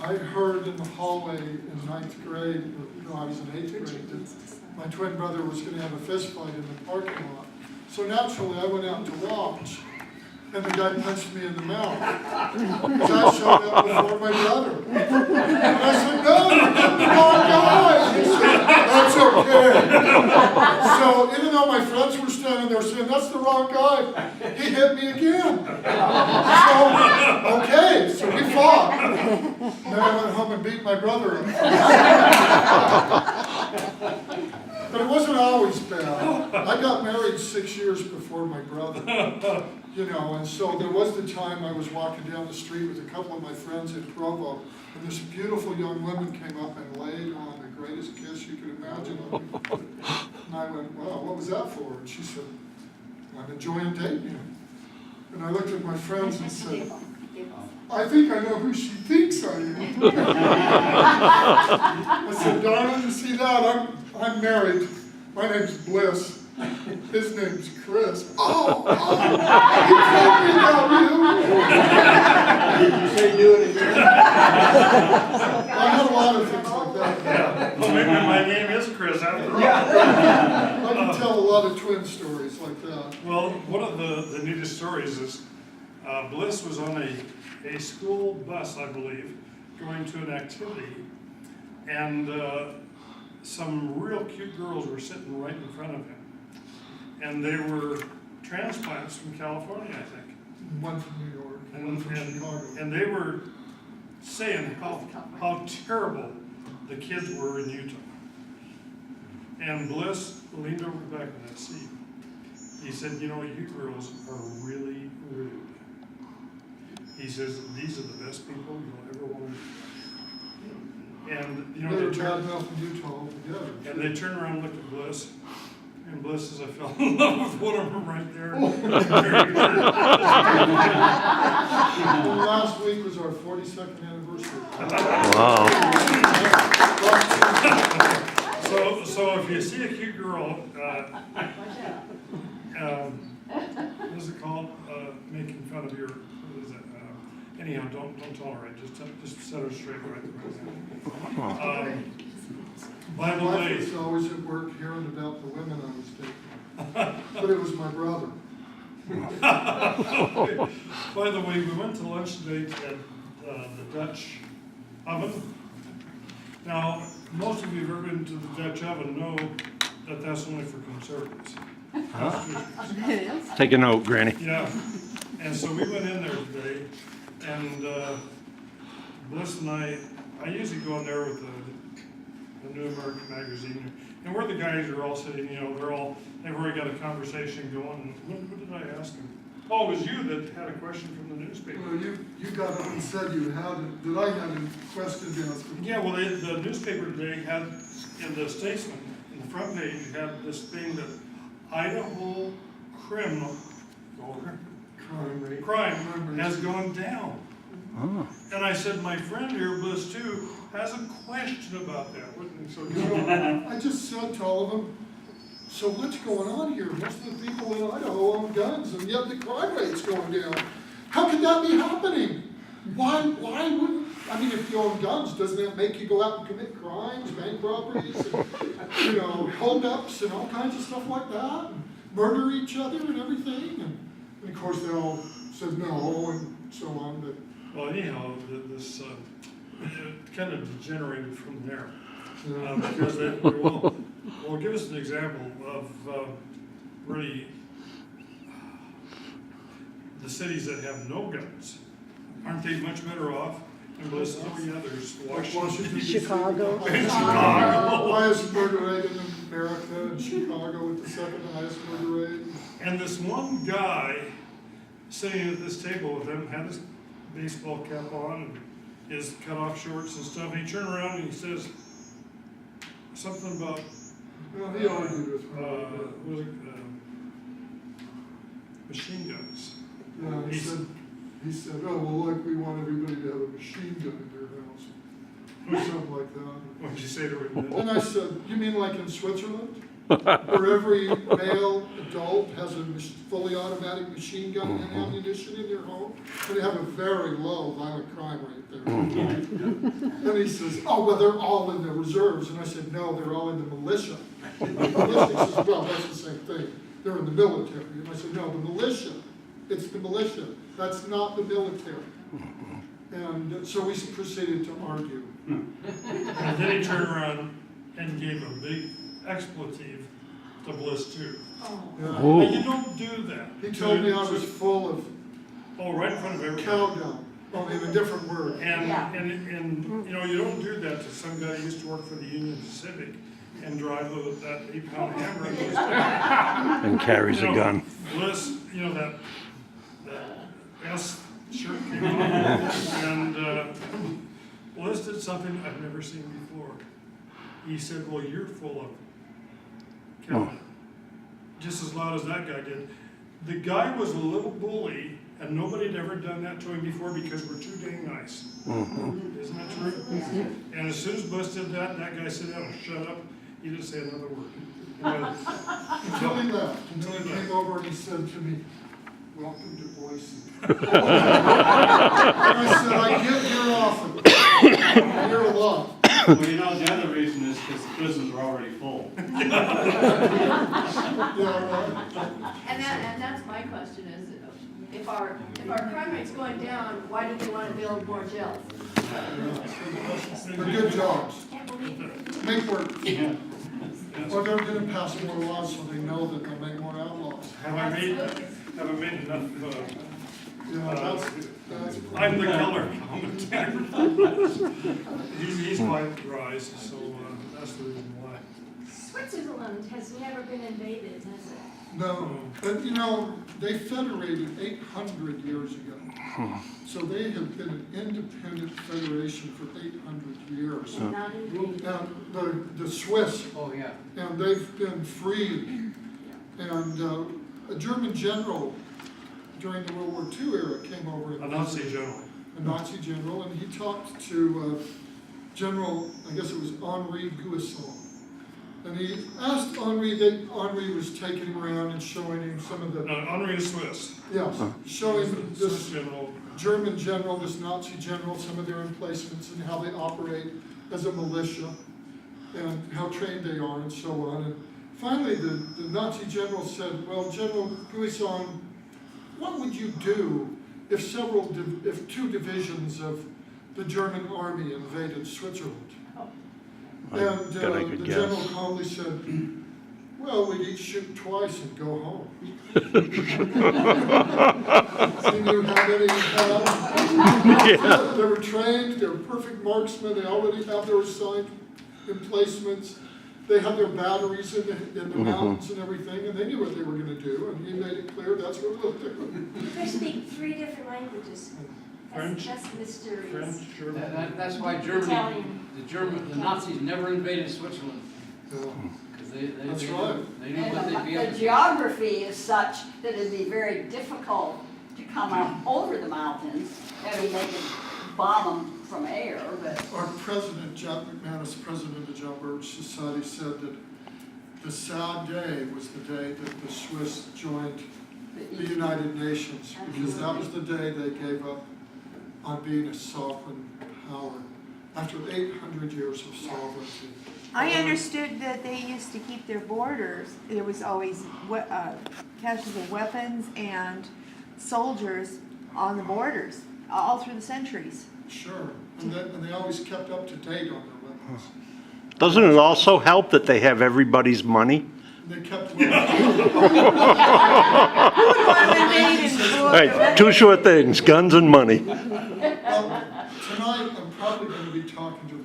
I heard in the hallway in 9th grade, no, I was in 8th grade, that my twin brother was going to have a fist fight in the parking lot. So naturally, I went out to watch, and the guy punched me in the mouth. Because I showed up before my brother. And I said, no, you're getting the wrong guy. He said, that's okay. So even though my friends were standing there saying, that's the wrong guy, he hit me again. So, okay, so we fought. And then I went home and beat my brother up. But it wasn't always bad. I got married 6 years before my brother, you know, and so there was the time I was walking down the street with a couple of my friends in Provo, and this beautiful young woman came up and laid on the greatest kiss you could imagine on me. And I went, wow, what was that for? And she said, I'm enjoying dating you. And I looked at my friends and said, I think I know who she thinks I am. I said, darling, you see that? I'm married. My name's Bliss. His name's Chris. Oh, he told me about you. Did you say do it again? I had a lot of things like that. Yeah. Well, maybe my name is Chris after all. I can tell a lot of twin stories like that. Well, one of the neatest stories is Bliss was on a school bus, I believe, going to an activity, and some real cute girls were sitting right in front of him. And they were transplants from California, I think. One from New York and one from Chicago. And they were saying how terrible the kids were in Utah. And Bliss leaned over the back of that seat. He said, you know, you girls are really rude. He says, these are the best people you'll ever want to meet. And, you know, They were bad enough in Utah altogether. and they turned around and looked at Bliss. And Bliss says, I fell in love with one of them right there. Well, last week was our 42nd anniversary. Wow. So if you see a cute girl, what is it called? Making fun of your, what is it? Anyhow, don't tolerate. Just set her straight right. By the My way, wife was always at work hearing about the women I was dating. But it was my brother. by the way, we went to lunch today at the Dutch oven. Now, most of you who've ever been to the Dutch oven know that that's only for conservatives. Take a note, Granny. Yeah, and so we went in there today, and Bliss and I usually go in there with the New American Magazine, and we're the guys who are all sitting, you know, they've already got a conversation going. What did I ask them? Oh, it was you that had a question from the newspaper. Well, you got up and said you had it. Did I have a question to ask you? Yeah, well, the newspaper today had, in the Statesman, in the front page, had this thing that Idaho crime has gone down. Oh. And I said, my friend here, Bliss too, has a question about that. So, You know, I just said to all of them, so what's going on here? Most of the people in Idaho own guns, and yet the crime rate's going down. How could that be happening? Why wouldn't, I mean, if you own guns, doesn't that make you go out and commit crimes, bank robberies, and, you know, holdups and all kinds of stuff like that, and murder each other and everything? And of course, they all said no, and so on, but. well, anyhow, this kind of degenerated from there. Yeah. Because well, give us an example of really the cities that have no guns. Aren't they much better off? And Bliss, oh yeah, there's Washington, D.C. Chicago. Chicago. Highest murder rate in America, and Chicago with the second highest murder rate. And this one guy sitting at this table with him had his baseball cap on and his cut-off shorts and stuff. And he turned around and he says something about Well, he argued with me. was it, machine guns. Yeah, he said, oh, well, like we want everybody to have a machine gun in their house, or something like that. What did you say to him? And I said, you mean like in Switzerland? where every male adult has a fully automatic machine gun and ammunition in their home, and they have a very low violent crime rate there. And he says, oh, well, they're all in the reserves. And I said, no, they're all in the militia. The militia, he says, well, that's the same thing. They're in the military. And I said, no, the militia. It's the militia. That's not the military. And so we proceeded to argue. And then he turned around and gave a big expletive to Bliss too. Yeah. Oh. But you don't do that. He told me I was full of Oh, right in front of everybody. cowgirl, only in a different word. And you know, you don't do that to some guy who used to work for the Union Pacific and drive that 8-pound hammer in his back. And carries a gun. Bliss, you know, that S shirt came on, and Bliss did something I've never seen before. He said, well, you're full of Calvin. Just as loud as that guy did. The guy was a little bully, and nobody had ever done that to him before because we're too dang nice. Isn't that true? And as soon as Bliss did that, that guy said, oh, shut up. He didn't say another word. Until he left. Until he came over and he said to me, welcome to Boise. And I said, I get here often. I hear a lot. Well, you know, the other reason is because the prisons are already full. Yeah, right. And that's my question is, if our crime rate's going down, why do they want to build more jails? They're good jobs. Make work. Yeah. Or they're gonna pass more laws so they know that they'll make more outlaws. Have I made enough, That's I'm the color commentator. He's quite rise, so that's the reason why. Switzerland has never been invaded, has it? No, but you know, they federated 800 years ago. So they have been an independent federation for 800 years. Not invaded. And the Swiss, Oh, yeah. and they've been freed. And a German general during the World War II era came over. A Nazi general. A Nazi general, and he talked to General, I guess it was Henri Guesson. And he asked Henri, Henri was taking him around and showing him some of the, No, Henri is Swiss. yes, showing Swiss this general. German general, this Nazi general, some of their emplacements and how they operate as a militia and how trained they are and so on. And finally, the Nazi general said, well, General Guesson, what would you do if two divisions of the German army invaded Switzerland? And Bet I could the guess. general calmly said, well, we'd each shoot twice and go home. They knew how many had. They were trained, they were perfect marksmen, they already had their assigned emplacements. They had their batteries in the mountains and everything, and they knew what they were gonna do, and he made it clear that's what we'll do. They speak 3 different languages. French, That's mysterious. French, German. That's why Germany, Italian. the Nazis never invaded Switzerland. Yeah. Because they That's knew, right. they knew what they'd be up The to. geography is such that it'd be very difficult to come up over the mountains. I mean, they could bomb them from air, but Our president, Jack McManus, president of the John Birch Society, said that the sad day was the day that the Swiss joined the United Nations, because that was the day they gave up on being a sovereign power after 800 years of sovereignty. I understood that they used to keep their borders, there was always caches of weapons and soldiers on the borders, all through the centuries. Sure, and they always kept up to date on their weapons. Doesn't it also help that they have everybody's money? And they kept. Right, two short things, guns and money. Well, tonight I'm probably going to be talking to